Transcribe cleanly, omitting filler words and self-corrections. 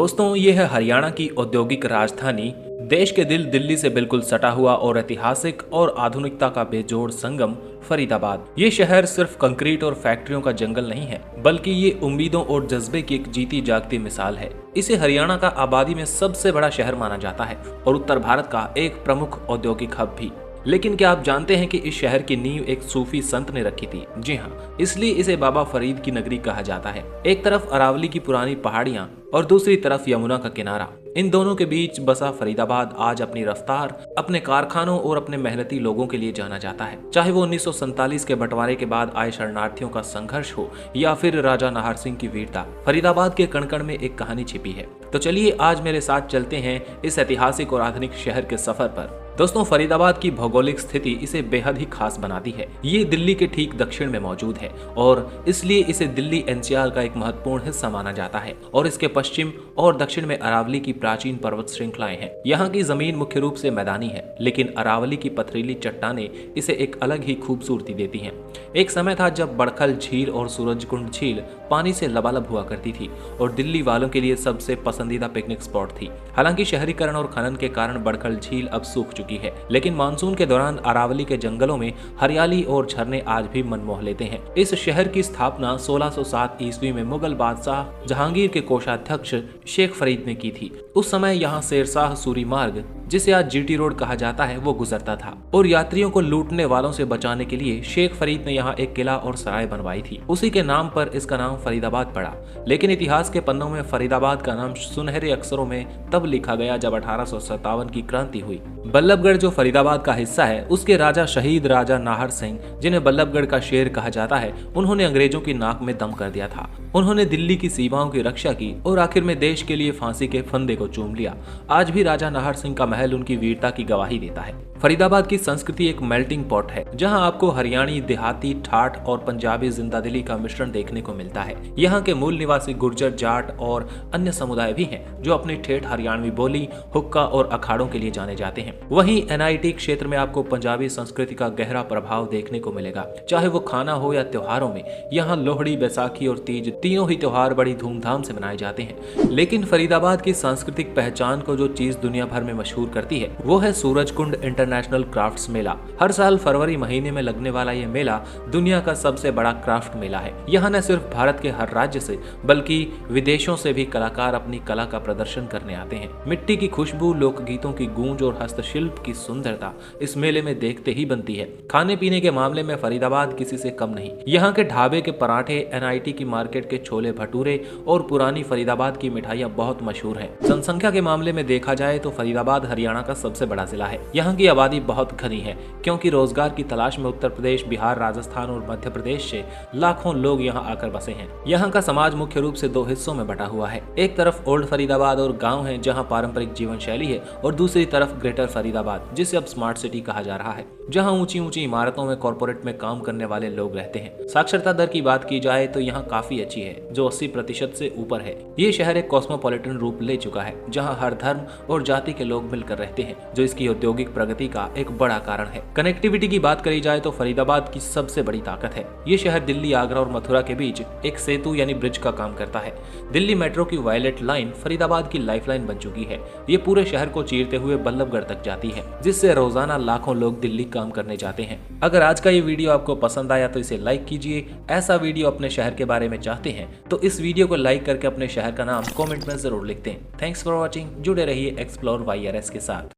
दोस्तों, ये है हरियाणा की औद्योगिक राजधानी, देश के दिल दिल्ली से बिल्कुल सटा हुआ और ऐतिहासिक और आधुनिकता का बेजोड़ संगम फरीदाबाद। ये शहर सिर्फ कंक्रीट और फैक्ट्रियों का जंगल नहीं है, बल्कि ये उम्मीदों और जज्बे की एक जीती जागती मिसाल है। इसे हरियाणा का आबादी में सबसे बड़ा शहर माना जाता है और उत्तर भारत का एक प्रमुख औद्योगिक हब भी। लेकिन क्या आप जानते हैं कि इस शहर की नींव एक सूफी संत ने रखी थी? जी हाँ, इसलिए इसे बाबा फरीद की नगरी कहा जाता है। एक तरफ अरावली की पुरानी पहाड़ियां और दूसरी तरफ यमुना का किनारा। इन दोनों के बीच बसा फरीदाबाद आज अपनी रफ्तार, अपने कारखानों और अपने मेहनती लोगों के लिए जाना जाता है। चाहे वो 1947 के बंटवारे के बाद आए शरणार्थियों का संघर्ष हो या फिर राजा नाहर सिंह की वीरता, फरीदाबाद के कण कण में एक कहानी छिपी है। तो चलिए आज मेरे साथ चलते हैं इस ऐतिहासिक और आधुनिक शहर के सफर पर। दोस्तों, फरीदाबाद की भौगोलिक स्थिति इसे बेहद ही खास बनाती है। ये दिल्ली के ठीक दक्षिण में मौजूद है और इसलिए इसे दिल्ली एनसीआर का एक महत्वपूर्ण हिस्सा माना जाता है। और इसके पश्चिम और दक्षिण में अरावली की प्राचीन पर्वत श्रृंखलाएं हैं। यहाँ की जमीन मुख्य रूप से मैदानी है, लेकिन अरावली की पथरीली चट्टानें इसे एक अलग ही खूबसूरती देती हैं। एक समय था जब बड़खल झील और सूरजकुंड झील पानी से लबालब हुआ करती थी और दिल्ली वालों के लिए सबसे पसंदीदा पिकनिक स्पॉट थी। हालांकि शहरीकरण और खनन के कारण बड़खल झील अब सूख चुकी है, लेकिन मानसून के दौरान अरावली के जंगलों में हरियाली और झरने आज भी मन मोह लेते हैं। इस शहर की स्थापना 1607 ईस्वी में मुगल बादशाह जहांगीर के कोषाध्यक्ष शेख फरीद ने की थी। उस समय यहाँ शेरशाह सूरी मार्ग, जिसे आज जीटी रोड कहा जाता है, वो गुजरता था और यात्रियों को लूटने वालों से बचाने के लिए शेख फरीद ने यहाँ एक किला और सराय बनवाई थी। उसी के नाम पर इसका नाम फरीदाबाद पड़ा। लेकिन इतिहास के पन्नों में फरीदाबाद का नाम सुनहरे अक्षरों में तब लिखा गया जब 1857 की क्रांति हुई। बल्लभगढ़ जो फरीदाबाद का हिस्सा है, उसके राजा शहीद राजा नाहर सिंह, जिन्हें बल्लभगढ़ का शेर कहा जाता है, उन्होंने अंग्रेजों की नाक में दम कर दिया था। उन्होंने दिल्ली की सीमाओं की रक्षा की और आखिर में देश के लिए फांसी के फंदे को चूम लिया। आज भी राजा नाहर सिंह का महल उनकी वीरता की गवाही देता है। फरीदाबाद की संस्कृति एक मेल्टिंग पॉट है, जहां आपको हरियाणी, देहाती, ठाठ और पंजाबी जिंदादिली का मिश्रण देखने को मिलता है। यहाँ के मूल निवासी गुर्जर, जाट और अन्य समुदाय भी हैं, जो अपनी ठेठ हरियाणवी बोली, हुक्का और अखाड़ों के लिए जाने जाते हैं। वहीं एनआईटी क्षेत्र में आपको पंजाबी संस्कृति का गहरा प्रभाव देखने को मिलेगा। चाहे वो खाना हो या त्योहारों में, यहाँ लोहड़ी, बैसाखी और तीज तीनों ही त्योहार बड़ी धूमधाम से मनाए जाते हैं। लेकिन फरीदाबाद की सांस्कृतिक पहचान को जो चीज दुनिया भर में मशहूर करती है, वो है सूरजकुंड इंटरनेशनल क्राफ्ट्स मेला। हर साल फरवरी महीने में लगने वाला ये मेला दुनिया का सबसे बड़ा क्राफ्ट मेला है। यहाँ न सिर्फ भारत के हर राज्य से, बल्कि विदेशों से भी कलाकार अपनी कला का प्रदर्शन करने आते हैं। मिट्टी की खुशबू, लोकगीतों की गूंज और हस्तशिल्प की सुंदरता इस मेले में देखते ही बनती है। खाने पीने के मामले में फरीदाबाद किसी से कम नहीं। यहाँ के ढाबे के पराठे, एनआईटी की मार्केट के छोले भटूरे और पुरानी फरीदाबाद की मिठाइयाँ बहुत मशहूर हैं। जनसंख्या के मामले में देखा जाए तो फरीदाबाद हरियाणा का सबसे बड़ा जिला है। यहाँ की आबादी बहुत घनी है, क्योंकि रोजगार की तलाश में उत्तर प्रदेश, बिहार, राजस्थान और मध्य प्रदेश से लाखों लोग यहाँ आकर बसे हैं। यहाँ का समाज मुख्य रूप से दो हिस्सों में बटा हुआ है। एक तरफ ओल्ड फरीदाबाद और गाँव है, जहाँ पारंपरिक जीवन शैली है, और दूसरी तरफ ग्रेटर फरीदाबाद, जिसे अब स्मार्ट सिटी कहा जा रहा है, जहाँ ऊंची ऊंची इमारतों में कॉर्पोरेट में काम करने वाले लोग रहते हैं। साक्षरता दर की बात की जाए तो यहाँ काफी अच्छी है, जो 80% से ऊपर है। ये शहर एक कॉस्मोपॉलिटन रूप ले चुका है, जहाँ हर धर्म और जाति के लोग मिलकर रहते हैं, जो इसकी औद्योगिक प्रगति का एक बड़ा कारण है। कनेक्टिविटी की बात करी जाए तो फरीदाबाद की सबसे बड़ी ताकत है। ये शहर दिल्ली, आगरा और मथुरा के बीच एक सेतु यानी ब्रिज का काम करता है। दिल्ली मेट्रो की वायलेट लाइन फरीदाबाद की लाइफलाइन बन चुकी है। ये पूरे शहर को चीरते हुए बल्लभगढ़ तक जाती है, जिससे रोजाना लाखों लोग दिल्ली काम करने जाते हैं। अगर आज का ये वीडियो आपको पसंद आया तो इसे लाइक कीजिए। ऐसा वीडियो अपने शहर के बारे में चाहते हैं तो इस वीडियो को लाइक करके अपने शहर का नाम कमेंट में जरूर लिखते हैं। Thanks for watching. जुड़े रहिए एक्सप्लोर वाईआरएस के साथ।